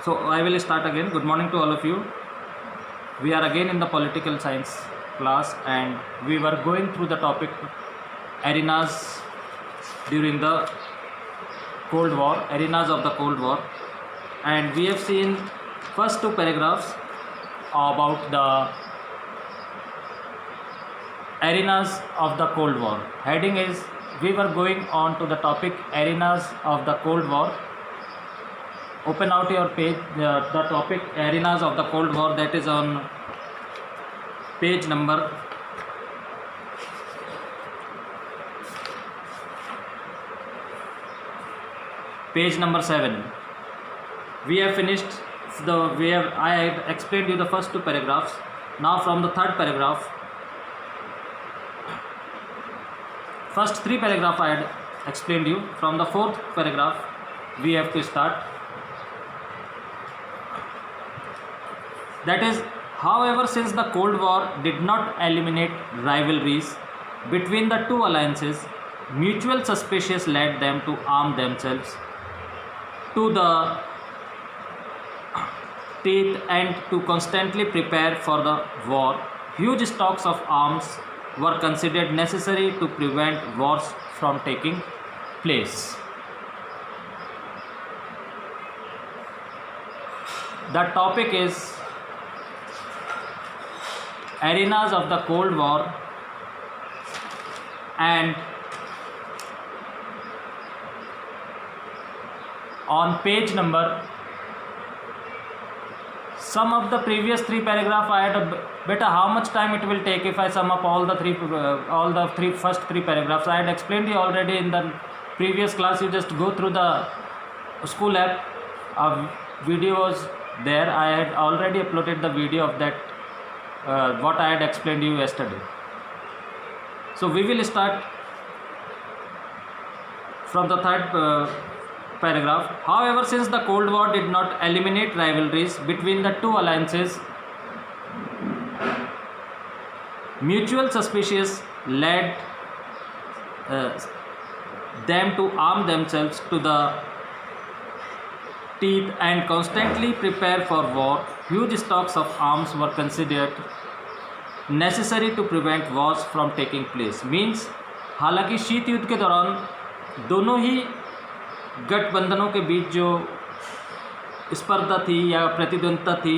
So I will start again. Good morning to all of you. We are again in the political science class and we were going through the topic arenas during the Cold War, arenas of the Cold War, and we have seen first two paragraphs about the arenas of the Cold War. Heading is we were going on to the topic arenas of the Cold War. Open out your page, the topic arenas of the Cold War, that is on page number 7. We have finished I had explained you the first two paragraphs. Now from the third paragraph, first three paragraph I had explained you. From the fourth paragraph we have to start. That is, however, since the Cold War did not eliminate rivalries between the two alliances, mutual suspicions led them to arm themselves to the teeth and to constantly prepare for the war. Huge stocks of arms were considered necessary to prevent wars from taking place. The topic is arenas of the Cold War, and on page number, sum up the previous three paragraph. I had better how much time it will take if I sum up all the first three paragraphs. I had explained you already in the previous class. You just go through the school app. Videos there. I had already uploaded the video of that. What I had explained you yesterday. So we will start from the third paragraph. However, since the Cold War did not eliminate rivalries between the two alliances, mutual suspicions led them to arm themselves to the teeth and constantly prepare for war. Huge stocks of arms were considered necessary to prevent wars from taking place. Means हालांकि शीत युद्ध के दौरान दोनों ही गठबंधनों के बीच जो स्पर्धा थी या प्रतिद्वंद्विता थी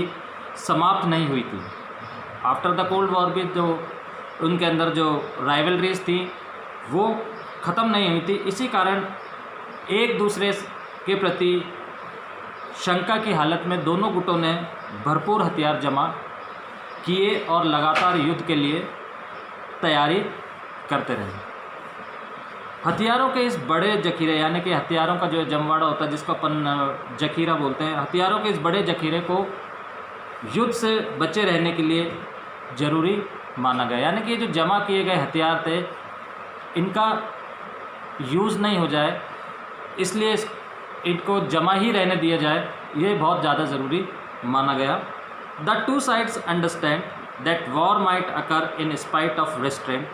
समाप्त नहीं हुई थी. आफ्टर द कोल्ड वॉर भी जो उनके अंदर जो राइवलरीज थी वो ख़त्म नहीं हुई थी. इसी कारण एक दूसरे के प्रति शंका की हालत में दोनों गुटों ने भरपूर हथियार जमा किए और लगातार युद्ध के लिए तैयारी करते रहे. हथियारों के इस बड़े जखीरे, यानी कि हथियारों का जो जमवाड़ा होता है जिसको अपन जखीरा बोलते हैं, हथियारों के इस बड़े जखीरे को युद्ध से बचे रहने के लिए ज़रूरी माना गया. यानी कि ये जो जमा किए गए हथियार थे इनका यूज़ नहीं हो जाए, इसलिए इनको जमा ही रहने दिया जाए, ये बहुत ज़्यादा ज़रूरी माना गया. The two sides understand that war might occur in spite of restraint.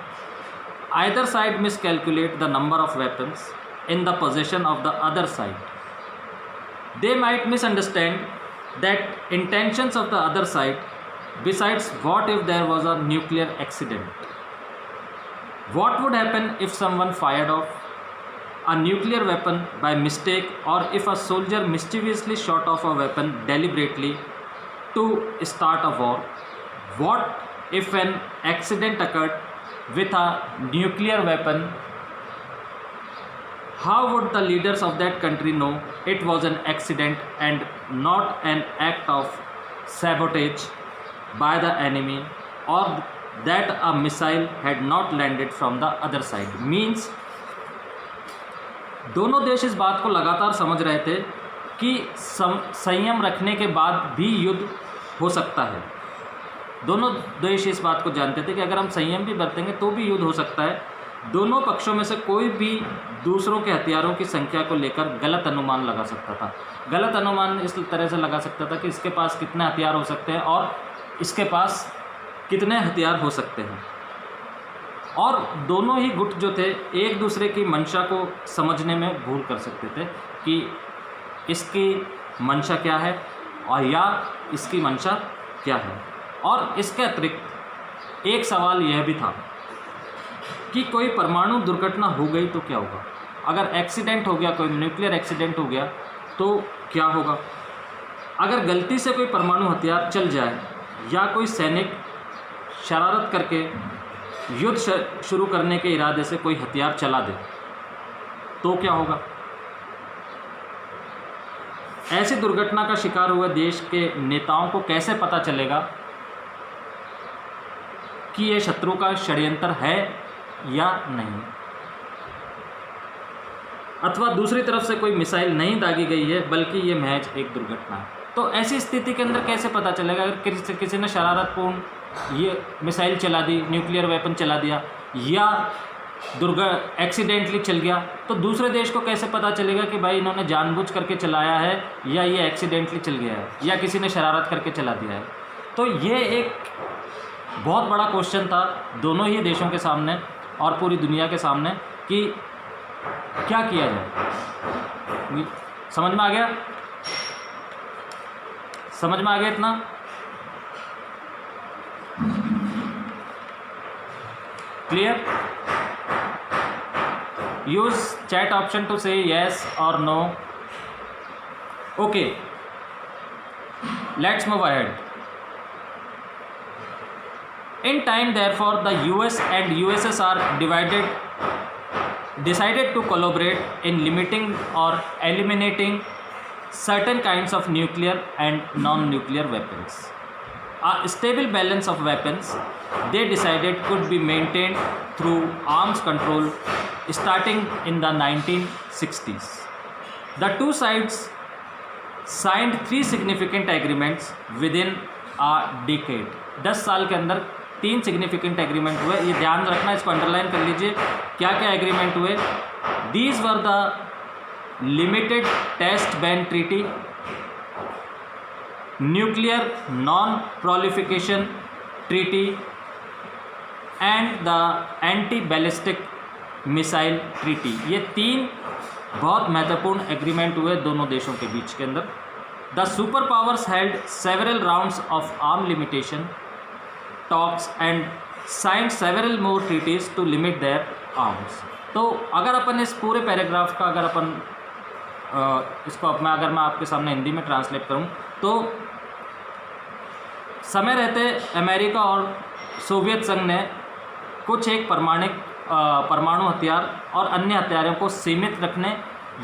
Either side miscalculate the number of weapons in the possession of the other side. They might misunderstand that intentions of the other side. Besides, what if there was a nuclear accident? What would happen if someone fired off a nuclear weapon by mistake, or if a soldier mischievously shot off a weapon deliberately to start a war? What if an accident occurred with a nuclear weapon? How would the leaders of that country know it was an accident and not an act of sabotage by the enemy, or that a missile had not landed from the other side? Means दोनों देश इस बात को लगातार समझ रहे थे कि संयम रखने के बाद भी युद्ध हो सकता है. दोनों देश इस बात को जानते थे कि अगर हम संयम भी बरतेंगे तो भी युद्ध हो सकता है. दोनों पक्षों में से कोई भी दूसरों के हथियारों की संख्या को लेकर गलत अनुमान लगा सकता था. गलत अनुमान इस तरह से लगा सकता था कि इसके पास कितने हथियार हो सकते हैं और इसके पास कितने हथियार हो सकते हैं. और दोनों ही गुट जो थे एक दूसरे की मंशा को समझने में भूल कर सकते थे कि इसकी मंशा क्या है और या इसकी मंशा क्या है। और इसके अतिरिक्त एक सवाल यह भी था कि कोई परमाणु दुर्घटना हो गई तो क्या होगा, अगर एक्सीडेंट हो गया, कोई न्यूक्लियर एक्सीडेंट हो गया तो क्या होगा, अगर गलती से कोई परमाणु हथियार चल जाए या कोई सैनिक शरारत करके युद्ध शुरू करने के इरादे से कोई हथियार चला दे तो क्या होगा। ऐसी दुर्घटना का शिकार हुए देश के नेताओं को कैसे पता चलेगा कि यह शत्रु का षड्यंत्र है या नहीं, अथवा दूसरी तरफ से कोई मिसाइल नहीं दागी गई है बल्कि ये महज एक दुर्घटना है। तो ऐसी स्थिति के अंदर कैसे पता चलेगा, अगर किसी ने शरारतपूर्ण ये मिसाइल चला दी, न्यूक्लियर वेपन चला दिया या एक्सीडेंटली चल गया, तो दूसरे देश को कैसे पता चलेगा कि भाई इन्होंने जानबूझ करके चलाया है या ये एक्सीडेंटली चल गया है या किसी ने शरारत करके चला दिया है। तो ये एक बहुत बड़ा क्वेश्चन था दोनों ही देशों के सामने और पूरी दुनिया के सामने कि क्या किया जाए। समझ में आ गया, समझ में आ गया इतना। Clear? use chat option to say yes or no. Okay, let's move ahead. In time, therefore, the US and USSR decided to collaborate in limiting or eliminating certain kinds of nuclear and non-nuclear weapons. A stable balance of weapons, they decided, could be maintained through arms control starting in the 1960s. The two sides signed 3 significant agreements within a decade. 10 साल के अंदर 3 significant agreement हुए। ये ध्यान रखना, इसको underline कर लीजिए। क्या क्या एग्रीमेंट हुए? These were the limited test ban treaty, nuclear non proliferation treaty and the anti ballistic missile treaty. ये 3 बहुत महत्वपूर्ण एग्रीमेंट हुए दोनों देशों के बीच के अंदर। The super powers held several rounds of arm limitation talks and signed several more treaties to limit their arms. तो अगर अपन इस पूरे पैराग्राफ का अगर अपन इसको अगर मैं आपके सामने हिंदी में ट्रांसलेट करूं तो समय रहते अमेरिका और सोवियत संघ ने कुछ एक परमाणु हथियार और अन्य हथियारों को सीमित रखने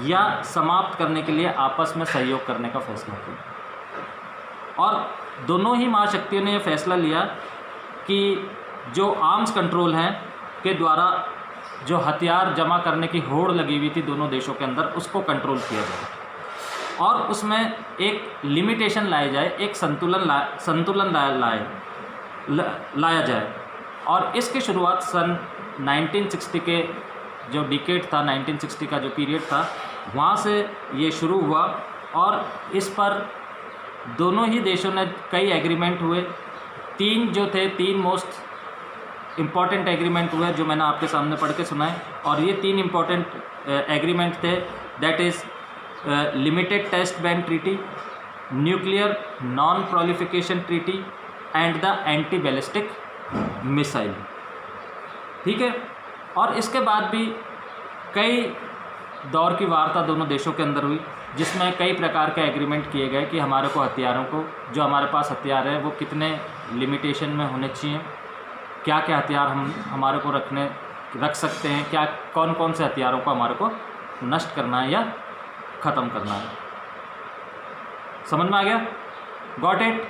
या समाप्त करने के लिए आपस में सहयोग करने का फैसला किया। और दोनों ही महाशक्तियों ने यह फैसला लिया कि जो आर्म्स कंट्रोल हैं के द्वारा जो हथियार जमा करने की होड़ लगी हुई थी दोनों देशों के अंदर, उसको कंट्रोल किया जाए और उसमें एक लिमिटेशन लाया जाए, एक संतुलन लाया जाए। और इसकी शुरुआत सन 1960 के जो डिकेड था, 1960 का जो पीरियड था, वहाँ से ये शुरू हुआ और इस पर दोनों ही देशों ने कई एग्रीमेंट हुए। 3 जो थे, 3 मोस्ट इम्पॉर्टेंट एग्रीमेंट हुए जो मैंने आपके सामने पढ़ के सुनाए। और ये 3 इम्पॉर्टेंट एग्रीमेंट थे, that is limited test ban treaty, nuclear non proliferation treaty and the anti ballistic missile. ठीक है। और इसके बाद भी कई दौर की वार्ता दोनों देशों के अंदर हुई जिसमें कई प्रकार के एग्रीमेंट किए गए कि हमारे को हथियारों को, जो हमारे पास हथियार है वो कितने लिमिटेशन में होने चाहिए, क्या क्या हथियार हम हमारे को रख सकते हैं, क्या कौन कौन से हथियारों को हमारे को नष्ट करना है या ख़त्म करना है। समझ में आ गया? Got it?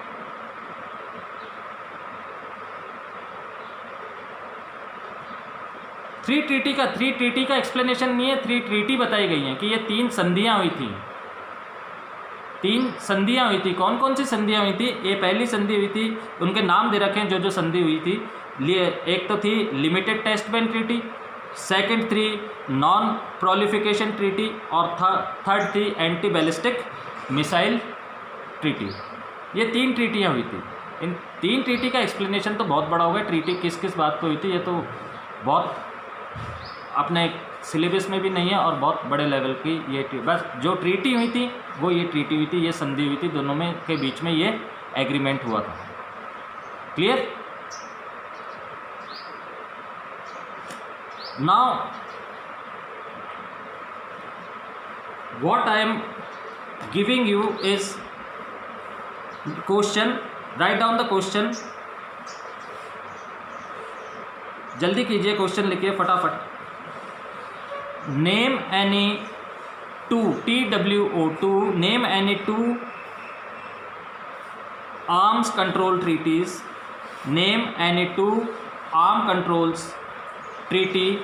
थ्री ट्रीटी का एक्सप्लेनेशन नहीं है, 3 ट्रीटी बताई गई हैं कि ये 3 संधियां हुई थी। 3 संधियां हुई थी। कौन कौन सी संधियां हुई थी? ये पहली संधि हुई थी, उनके नाम दे रखे हैं जो संधि हुई थी। एक तो थी limited test ban treaty, second थी नॉन प्रोलिफिकेशन ट्रीटी और थर्ड थी एंटी बैलिस्टिक मिसाइल ट्रीटी। ये 3 ट्रीटियाँ हुई थी। इन 3 ट्रीटी का एक्सप्लेनेशन तो बहुत बड़ा होगा। ट्रीटी किस किस बात पर हुई थी ये तो बहुत अपने सिलेबस में भी नहीं है और बहुत बड़े लेवल की ये बस जो ट्रीटी हुई थी वो ये ट्रीटी हुई थी, ये संधि हुई थी, दोनों में के बीच में ये एग्रीमेंट हुआ था। Clear? Now what I am giving you is question, write down the question, जल्दी कीजिए, क्वेश्चन लिखिए फटाफट। Name any two, TWO2, name any two arms control treaties, name any two arm controls treaties,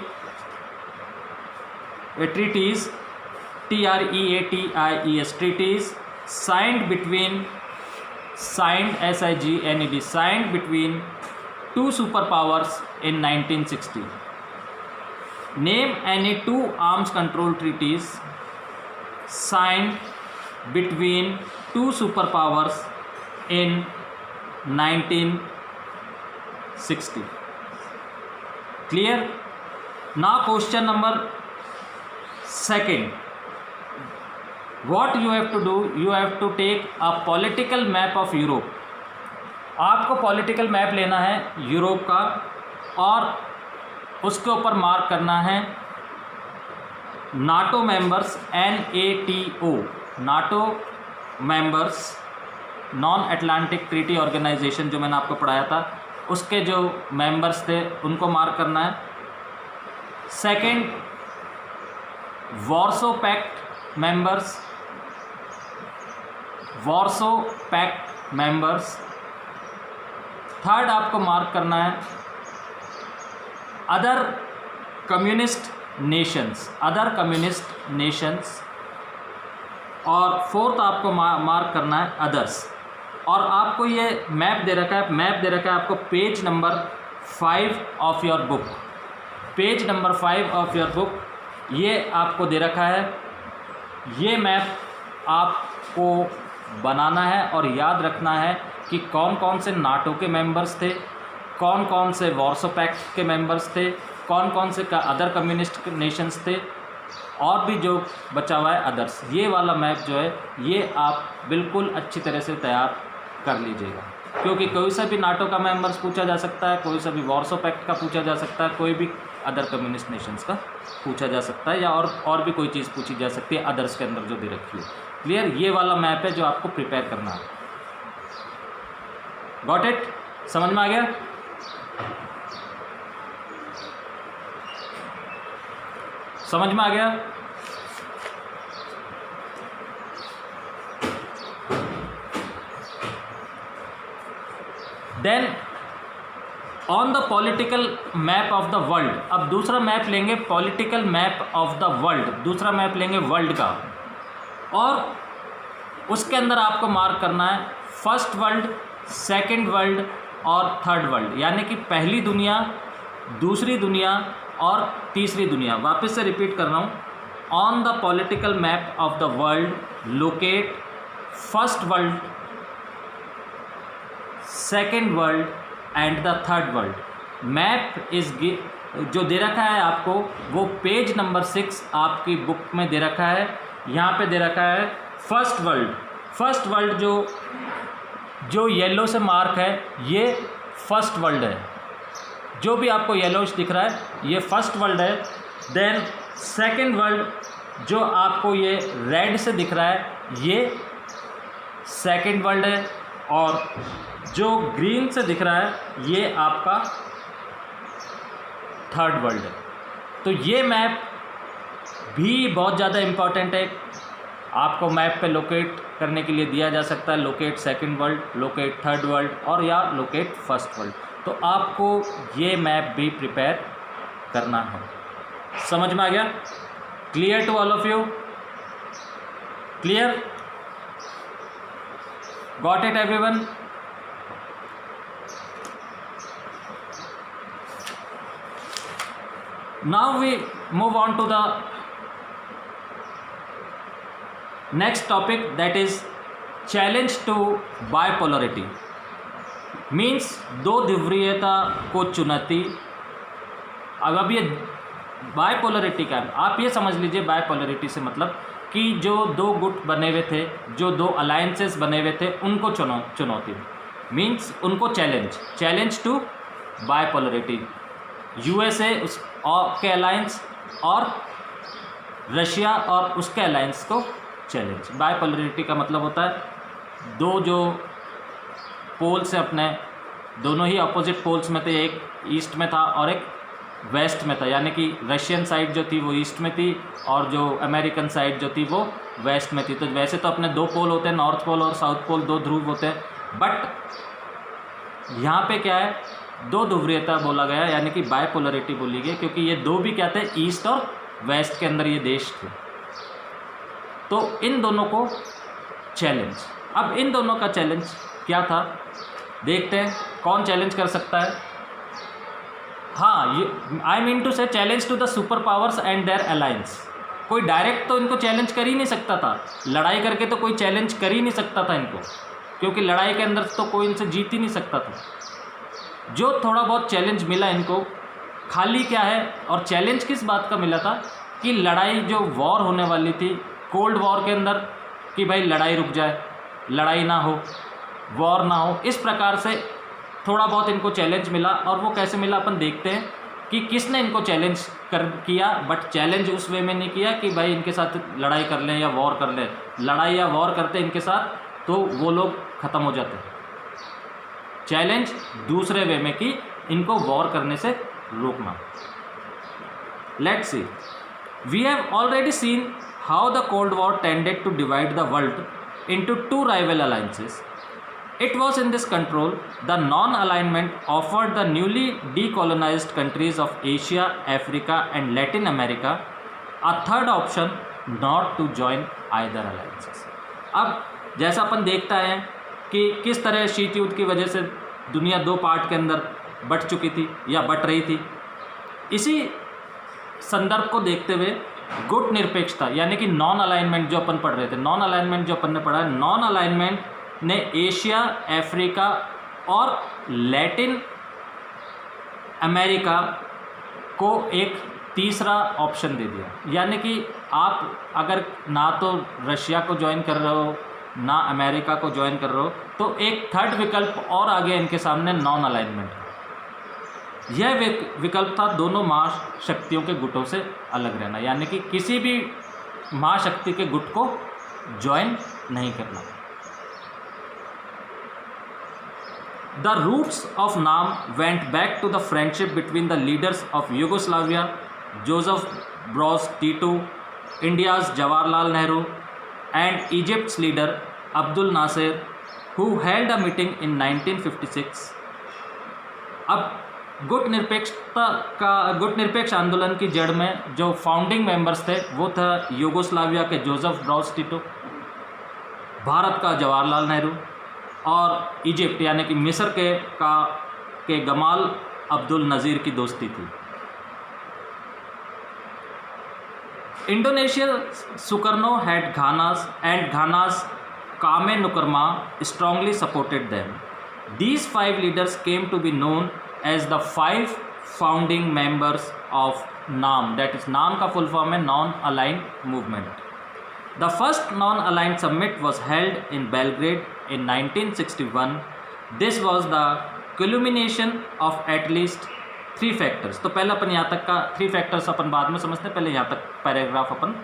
TREATIES, treaties signed between, signed SIGNED, signed between two superpowers in 1960. Name any two arms control treaties signed between two superpowers in 1960. Clear? Now question number second. What you have to do? You have to take a political map of Europe. आपको political map लेना है Europe का और उसके ऊपर mark करना है NATO members, NATO, NATO members, non Atlantic treaty organisation जो मैंने आपको पढ़ाया था, उसके जो मेंबर्स थे उनको मार्क करना है। Second, Warsaw pact members, Warsaw pact members. Third आपको मार्क करना है other communist nations, other communist nations. और फोर्थ आपको मार्क करना है अदर्स। और आपको ये मैप दे रखा है, मैप दे रखा है आपको page number 5 of your book, page number 5 of your book ये आपको दे रखा है। ये मैप आपको बनाना है और याद रखना है कि कौन कौन से नाटो के मेंबर्स थे, कौन कौन से वॉर्सो पैक्ट के मेंबर्स थे, कौन कौन से अदर कम्युनिस्ट नेशंस थे, और भी जो बचा हुआ है अदर्स। ये वाला मैप जो है ये आप बिल्कुल अच्छी तरह से तैयार कर लीजिएगा, क्योंकि कोई सा भी नाटो का मेंबर्स पूछा जा सकता है, कोई सा भी वॉर्सो पैक्ट का पूछा जा सकता है, कोई भी अदर कम्युनिस्ट नेशंस का पूछा जा सकता है, या और भी कोई चीज़ पूछी जा सकती है अदर्स के अंदर जो दे रखी है। क्लियर? ये वाला मैप है जो आपको प्रिपेयर करना है। Got it? समझ में आ गया? समझ में आ गया? Then on the political map of the world, अब दूसरा मैप लेंगे political map of the world, दूसरा मैप लेंगे वर्ल्ड का, और उसके अंदर आपको मार्क करना है फर्स्ट वर्ल्ड, सेकंड वर्ल्ड और थर्ड वर्ल्ड, यानी कि पहली दुनिया, दूसरी दुनिया और तीसरी दुनिया। वापस से रिपीट कर रहा हूँ, on the political map of the world locate first world, second world and the third world. Map is जो दे रखा है आपको वो पेज नंबर 6 आपकी बुक में दे रखा है। यहाँ पे दे रखा है फर्स्ट वर्ल्ड, फर्स्ट वर्ल्ड जो येलो से मार्क है ये फर्स्ट वर्ल्ड है, जो भी आपको येलोश दिख रहा है ये फर्स्ट वर्ल्ड है। देन सेकंड वर्ल्ड जो आपको ये रेड से दिख रहा है ये सेकंड वर्ल्ड है, और जो ग्रीन से दिख रहा है ये आपका थर्ड वर्ल्ड है। तो ये मैप भी बहुत ज़्यादा इम्पॉर्टेंट है, आपको मैप पे लोकेट करने के लिए दिया जा सकता है, locate second world, locate third world और या लोकेट फर्स्ट वर्ल्ड। तो आपको ये मैप भी प्रिपेयर करना है। समझ में आ गया? Clear to all of you? Clear? Got it everyone? Now we move on to the next topic, that is challenge to bipolarity, means दो ध्रुवीयता को चुनौती। अब ये बायपोलरिटी का आप ये समझ लीजिए, बायपोलरिटी से मतलब कि जो दो गुट बने हुए थे, जो दो अलायंसेस बने हुए थे, उनको चुनौती, मीन्स उनको चैलेंज टू बायपोलरिटी। यूएसए के अलायंस और रशिया और उसके अलायंस को चैलेंज। बायपोलरिटी का मतलब होता है दो जो पोल्स हैं अपने, दोनों ही अपोजिट पोल्स में थे, एक ईस्ट में था और एक वेस्ट में था, यानी कि रशियन साइड जो थी वो ईस्ट में थी और जो अमेरिकन साइड जो थी वो वेस्ट में थी। तो वैसे तो अपने दो पोल होते हैं, नॉर्थ पोल और साउथ पोल, दो ध्रुव होते हैं, बट यहाँ पे क्या है, दो ध्रुवीयता बोला गया, यानी कि बायपोलरिटी बोली गई, क्योंकि ये दो भी क्या थे, ईस्ट और वेस्ट के अंदर ये देश थे। तो इन दोनों को चैलेंज, अब इन दोनों का चैलेंज क्या था देखते हैं, कौन चैलेंज कर सकता है। हाँ, ये I mean to say challenge to the super powers and their alliance. कोई डायरेक्ट तो इनको चैलेंज कर ही नहीं सकता था, लड़ाई करके तो कोई चैलेंज कर ही नहीं सकता था इनको, क्योंकि लड़ाई के अंदर तो कोई इनसे जीत ही नहीं सकता था। जो थोड़ा बहुत चैलेंज मिला इनको, खाली क्या है, और चैलेंज किस बात का मिला था कि लड़ाई जो वॉर होने वाली थी कोल्ड वॉर के अंदर, कि भाई लड़ाई रुक जाए, लड़ाई ना हो, वॉर ना हो, इस प्रकार से थोड़ा बहुत इनको चैलेंज मिला। और वो कैसे मिला अपन देखते हैं कि किसने इनको चैलेंज किया, बट चैलेंज उस वे में नहीं किया कि भाई इनके साथ लड़ाई कर लें या वॉर कर लें। लड़ाई या वॉर करते इनके साथ तो वो लोग ख़त्म हो जाते। चैलेंज दूसरे वे में कि इनको वॉर करने से रोकना। Let's see, we have already seen how the cold war tended to divide the world into two rival alliances. It was in this control, the non-alignment offered the newly decolonized countries of Asia, Africa and Latin America a third option not to join either alliances. अब जैसा अपन देखता है कि किस तरह शीत युद्ध की वजह से दुनिया दो पार्ट के अंदर बट चुकी थी या बट रही थी, इसी संदर्भ को देखते हुए गुट निरपेक्षता यानी कि नॉन अलाइनमेंट जो अपन पढ़ रहे थे, नॉन अलाइनमेंट जो अपन ने पढ़ा है, नॉन अलाइनमेंट ने एशिया, अफ्रीका और लैटिन अमेरिका को एक तीसरा ऑप्शन दे दिया। यानी कि आप अगर ना तो रशिया को ज्वाइन कर रहे हो ना अमेरिका को ज्वाइन कर रहे हो, तो एक थर्ड विकल्प और आ गया इनके सामने, नॉन अलाइनमेंट। यह विकल्प था दोनों महाशक्तियों के गुटों से अलग रहना, यानी कि किसी भी महाशक्ति के गुट को ज्वाइन नहीं करना। The roots of NAM went back to the friendship between the leaders of Yugoslavia, Joseph Broz Tito, India's Jawaharlal Nehru and Egypt's leader Abdul Nasser, who held a meeting in 1956। अब गुट निरपेक्ष आंदोलन की जड़ में जो फाउंडिंग मेंबर्स थे वो था यूगोस्लाविया के जोसेफ ब्रोज टीटो, भारत का जवाहरलाल नेहरू और इजिप्ट यानी कि मिस्र के गमाल अब्दुल नज़ीर की दोस्ती थी। इंडोनेशिया सुकर्नो हैड घानास कामे नुकरमा strongly supported them. These 5 leaders came to be known as the 5 founding members of NAM, that is NAM का full form है Non-Aligned Movement. The first non-aligned summit was held in Belgrade in 1961. This was the culmination of at least 3 factors. तो पहले अपन यहाँ तक का 3 factors अपन बाद में समझते हैं, पहले यहाँ तक पैराग्राफ अपन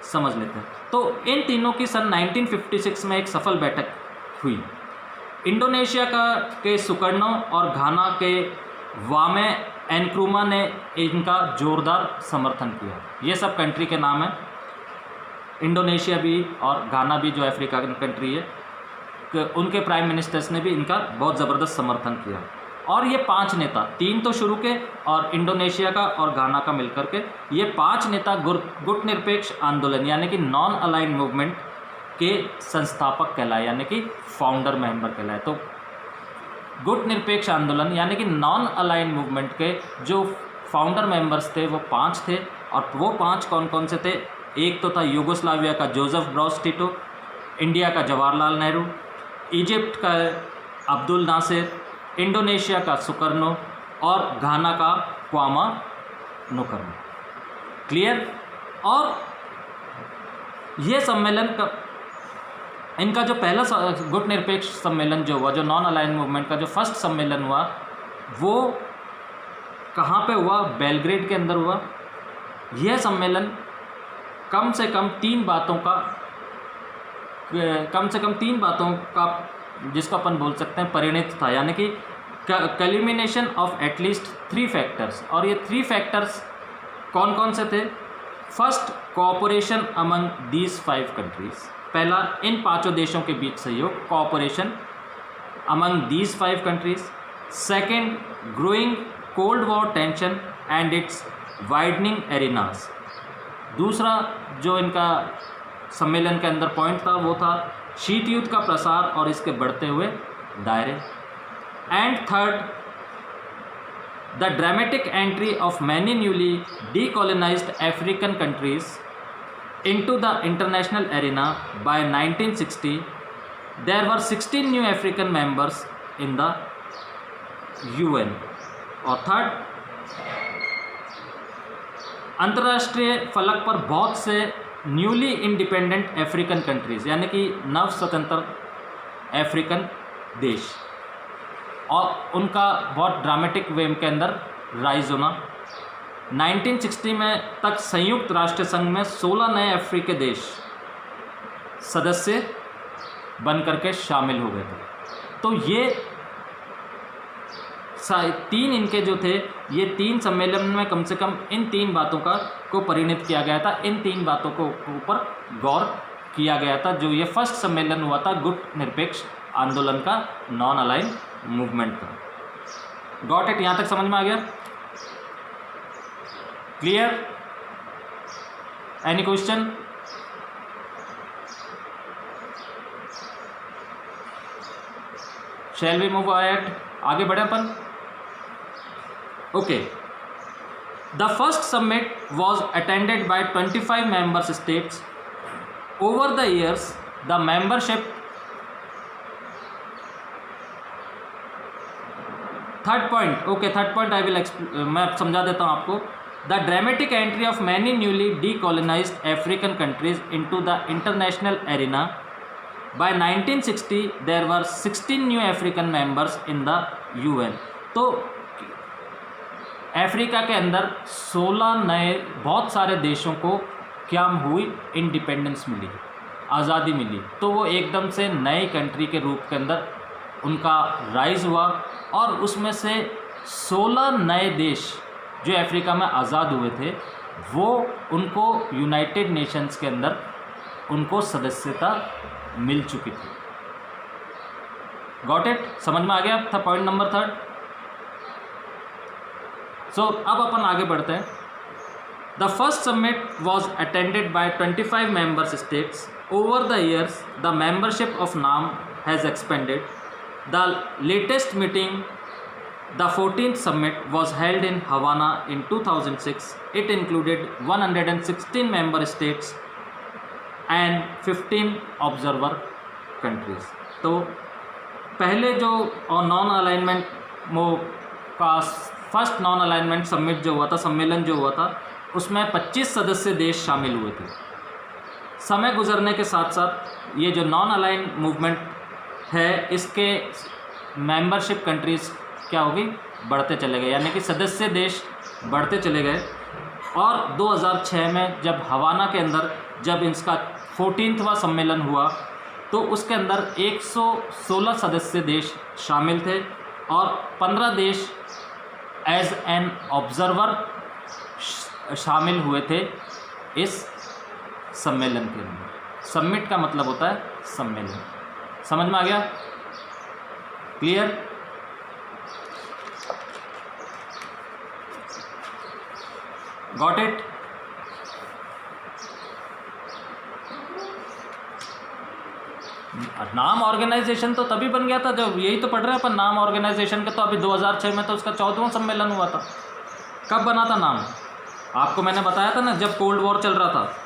समझ लेते हैं। तो इन तीनों की सन 1956 में एक सफल बैठक हुई। इंडोनेशिया के सुकर्नो और घाना के वामे एनक्रूमा ने इनका जोरदार समर्थन किया। ये सब कंट्री के नाम हैं, इंडोनेशिया भी और घाना भी जो अफ्रीका की कंट्री है, उनके प्राइम मिनिस्टर्स ने भी इनका बहुत ज़बरदस्त समर्थन किया। और ये 5 नेता, 3 तो शुरू के और इंडोनेशिया का और घाना का मिलकर के, ये 5 नेता गुट निरपेक्ष आंदोलन यानी कि नॉन अलाइन मूवमेंट के संस्थापक कहलाए, यानी कि फाउंडर मेंबर कहलाए। तो गुट निरपेक्ष आंदोलन यानी कि नॉन अलाइन मूवमेंट के जो फाउंडर मेंबर्स थे वो 5 थे। और वो 5 कौन कौन से थे? एक तो था यूगोस्लाविया का जोसेफ ब्रोज टीटो, इंडिया का जवाहरलाल नेहरू, इजिप्ट का अब्दुल नासिर, इंडोनेशिया का सुकर्नो और घाना का क्वामा नुकरमा। क्लियर। और ये सम्मेलन का इनका जो पहला गुटनिरपेक्ष सम्मेलन जो हुआ, जो नॉन अलाइन मूवमेंट का जो फर्स्ट सम्मेलन हुआ, वो कहाँ पे हुआ? बेलग्रेड के अंदर हुआ। यह सम्मेलन कम से कम तीन बातों का जिसको अपन बोल सकते हैं परिणित था, यानी कि कल्मिनेशन ऑफ एटलीस्ट 3 फैक्टर्स। और ये 3 फैक्टर्स कौन कौन से थे? First, cooperation among these 5 countries. पहला, इन 5 देशों के बीच सहयोग, cooperation among these 5 countries. Second, growing cold war tension and its widening arenas. दूसरा जो इनका सम्मेलन के अंदर पॉइंट था वो था शीत युद्ध का प्रसार और इसके बढ़ते हुए दायरे। And third, the dramatic entry of many newly decolonised African countries into the international arena by 1960. There were 16 new African members in the UN. और थर्ड, अंतर्राष्ट्रीय फलक पर बहुत से न्यूली इंडिपेंडेंट अफ्रीकन कंट्रीज, यानी कि नव स्वतंत्र अफ्रीकन देश, और उनका बहुत ड्रामेटिक वे के अंदर राइज होना। 1960 में तक संयुक्त राष्ट्र संघ में 16 नए अफ्रीकी देश सदस्य बन करके शामिल हो गए थे। तो ये 3 इनके जो थे, ये 3 सम्मेलन में कम से कम इन 3 बातों को परिणित किया गया था, इन 3 बातों को ऊपर गौर किया गया था। जो ये फर्स्ट सम्मेलन हुआ था गुट निरपेक्ष आंदोलन का, नॉन अलाइन मूवमेंट का। Got it? यहाँ तक समझ में आ गया? Clear? Any question? Shall we move ahead? आगे बढ़े अपन? Okay. The first summit was attended by 25 member states. Over the years the membership, third point, okay, third point I will मैं समझा देता हूँ आपको। The dramatic entry of many newly decolonized African countries into the international arena. By 1960, there were 16 new African members in the UN. तो Africa के अंदर 16 नए, बहुत सारे देशों को क्या हुई? इंडिपेंडेंस मिली, आज़ादी मिली। तो वो एकदम से नई कंट्री के रूप के अंदर उनका राइज हुआ, और उसमें से 16 नए देश जो अफ्रीका में आज़ाद हुए थे, वो उनको यूनाइटेड नेशंस के अंदर उनको सदस्यता मिल चुकी थी। Got it? समझ में आ गया था पॉइंट नंबर 3? सो अब अपन आगे बढ़ते हैं। The first summit was attended by 25 member states. Over the years the membership of NAM has expanded. The latest meeting, the 14th summit, was held in Havana in 2006. It included 116 member states and 15 observer countries. तो पहले जो non alignment का first non alignment summit जो हुआ था, सम्मेलन जो हुआ था, उसमें 25 सदस्य देश शामिल हुए थे। समय गुजरने के साथ साथ ये जो नॉन अलाइन मूवमेंट है, इसके मेंबरशिप कंट्रीज़ क्या होगी? बढ़ते चले गए, यानी कि सदस्य देश बढ़ते चले गए। और 2006 में जब हवाना के अंदर जब इसका 14वां सम्मेलन हुआ, तो उसके अंदर 116 सदस्य देश शामिल थे और 15 देश एज एन ऑब्जर्वर शामिल हुए थे इस सम्मेलन के अंदर। समिट का मतलब होता है सम्मेलन। समझ में आ गया? क्लियर? Got it? नाम ऑर्गेनाइजेशन तो तभी बन गया था जब, यही तो पढ़ रहे हैं अपन, नाम ऑर्गेनाइजेशन के तो अभी 2006 में तो उसका 14वां सम्मेलन हुआ था। कब बना था नाम? आपको मैंने बताया था ना, जब कोल्ड वॉर चल रहा था।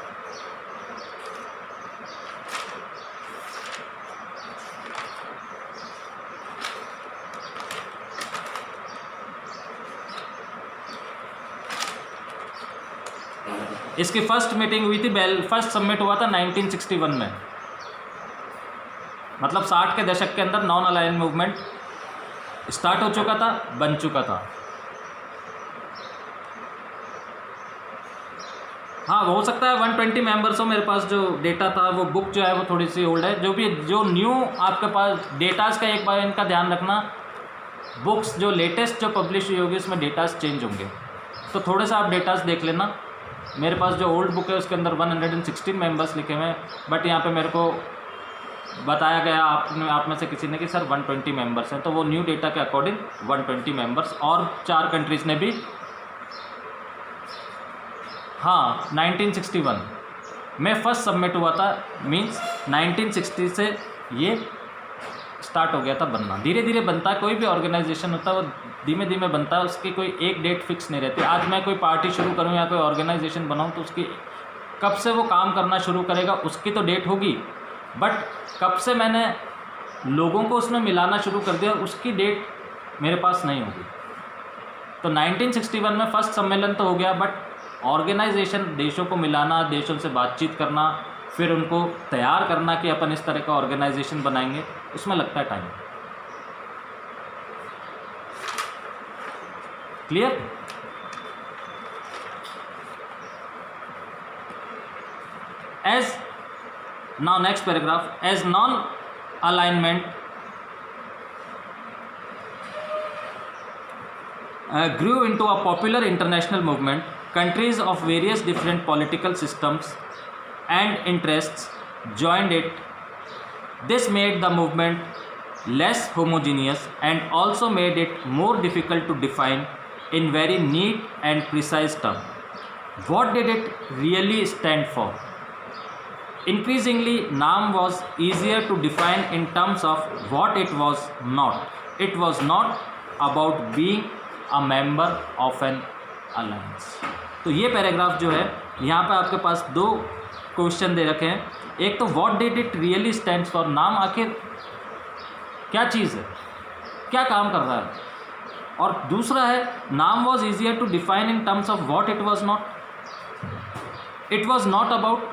इसकी फर्स्ट मीटिंग हुई थी, फर्स्ट सबमिट हुआ था 1961 में। मतलब 60 के दशक के अंदर नॉन अलाइन मूवमेंट स्टार्ट हो चुका था, बन चुका था। हाँ, हो सकता है 120 मेंबर्स हो। मेरे पास जो डेटा था वो बुक जो है वो थोड़ी सी ओल्ड है। जो भी जो न्यू आपके पास डेटास का एक बार इनका ध्यान रखना, बुक्स जो लेटेस्ट जो पब्लिश हुई होगी उसमें डेटास चेंज होंगे, तो थोड़े सा आप डेटास देख लेना। मेरे पास जो ओल्ड बुक है उसके अंदर 116 मेंबर्स लिखे हुए हैं, बट यहाँ पे मेरे को बताया गया आप में से किसी ने कि सर 120 मेंबर्स हैं, तो वो न्यू डेटा के अकॉर्डिंग 120 मेंबर्स। और 4 कंट्रीज़ ने भी, हाँ 1961 में फर्स्ट सबमिट हुआ था, मींस 1960 से ये स्टार्ट हो गया था बनना। धीरे धीरे बनता है, कोई भी ऑर्गेनाइजेशन होता है वो धीमे धीमे बनता है, उसकी कोई एक डेट फिक्स नहीं रहती। आज मैं कोई पार्टी शुरू करूं या कोई ऑर्गेनाइजेशन बनाऊं तो उसकी कब से वो काम करना शुरू करेगा उसकी तो डेट होगी, बट कब से मैंने लोगों को उसमें मिलाना शुरू कर दिया उसकी डेट मेरे पास नहीं होगी। तो 1961 में फर्स्ट सम्मेलन तो हो गया, बट ऑर्गेनाइजेशन, देशों को मिलाना, देशों से बातचीत करना, फिर उनको तैयार करना कि अपन इस तरह का ऑर्गेनाइजेशन बनाएंगे, उसमें लगता है time. Clear? As now next paragraph, as non alignment grew into a popular international movement, countries of various different political systems and interests joined it. This made the movement less homogeneous and also made it more difficult to define in very neat and precise terms. What did it really stand for? Increasingly, NAM was easier to define in terms of what it was not. It was not about being a member of an alliance. तो ये paragraph जो है यहाँ पे आपके पास 2 question दे रखे हैं। एक तो what did it really stands for, नाम आखिर क्या चीज़ है, क्या काम कर रहा है, और दूसरा है नाम was easier to define in terms of what it was not. It was not about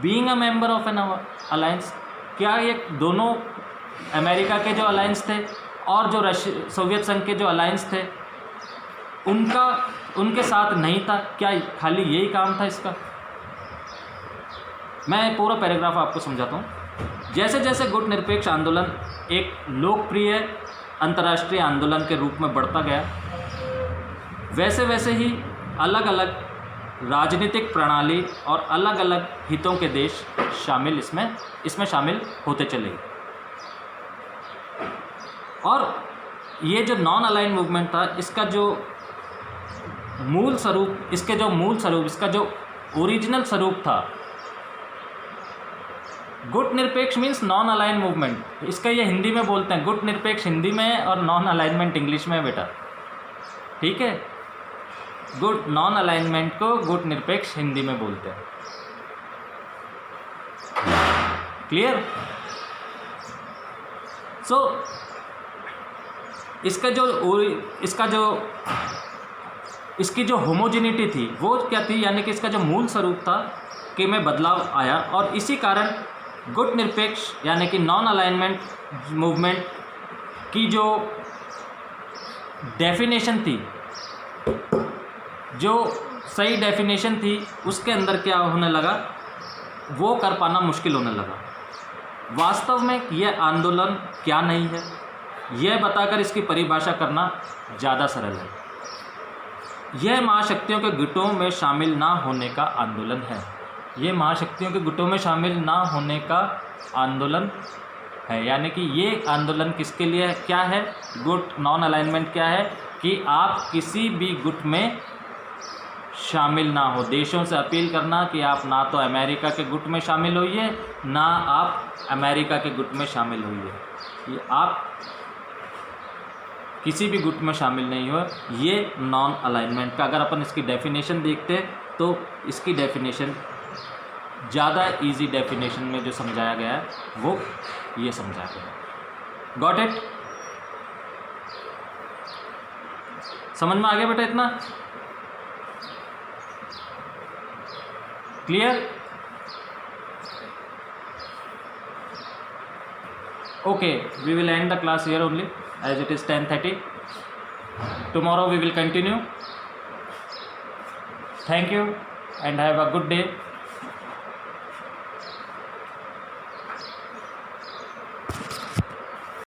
being a member of an alliance. क्या ये दोनों अमेरिका के जो अलायंस थे और जो सोवियत संघ के जो अलायंस थे उनके साथ नहीं था, क्या खाली यही काम था इसका? मैं पूरा पैराग्राफ आपको समझाता हूँ। जैसे जैसे गुट निरपेक्ष आंदोलन एक लोकप्रिय अंतर्राष्ट्रीय आंदोलन के रूप में बढ़ता गया, वैसे वैसे ही अलग अलग राजनीतिक प्रणाली और अलग अलग हितों के देश शामिल इसमें शामिल होते चले गए। और ये जो नॉन अलाइन मूवमेंट था, इसका जो मूल स्वरूप, इसका जो ओरिजिनल स्वरूप था, गुट निरपेक्ष मीन्स नॉन अलाइन मूवमेंट। इसका ये हिंदी में बोलते हैं, गुट निरपेक्ष हिंदी में है और नॉन अलाइनमेंट इंग्लिश में है बेटा, ठीक है। गुट नॉन अलाइनमेंट को गुट निरपेक्ष हिंदी में बोलते हैं। क्लियर? सो इसकी जो होमोजेनिटी थी वो क्या थी, यानी कि इसका जो मूल स्वरूप था कि में बदलाव आया, और इसी कारण गुट निरपेक्ष यानी कि नॉन अलाइनमेंट मूवमेंट की जो डेफिनेशन थी, जो सही डेफिनेशन थी, उसके अंदर क्या होने लगा, वो कर पाना मुश्किल होने लगा। वास्तव में यह आंदोलन क्या नहीं है, यह बताकर इसकी परिभाषा करना ज़्यादा सरल है। यह महाशक्तियों के गुटों में शामिल ना होने का आंदोलन है। ये महाशक्तियों के गुटों में शामिल ना होने का आंदोलन है, यानी कि ये आंदोलन किसके लिए है, क्या है? गुट नॉन अलाइनमेंट क्या है कि आप किसी भी गुट में शामिल ना हो। देशों से अपील करना कि आप ना तो अमेरिका के गुट में शामिल होइए, ना आप अमेरिका के गुट में शामिल होइए, ये आप किसी भी गुट में शामिल नहीं हो। ये नॉन अलाइनमेंट का अगर अपन इसकी डेफिनेशन देखते हैं तो इसकी डेफिनेशन ज़्यादा इजी डेफिनेशन में जो समझाया गया है वो ये समझाया गया है। Got it? समझ में आ गया बेटा इतना? Clear? Okay, we will end the class here only as it is 10:30. Tomorrow we will continue. Thank you and have a good day.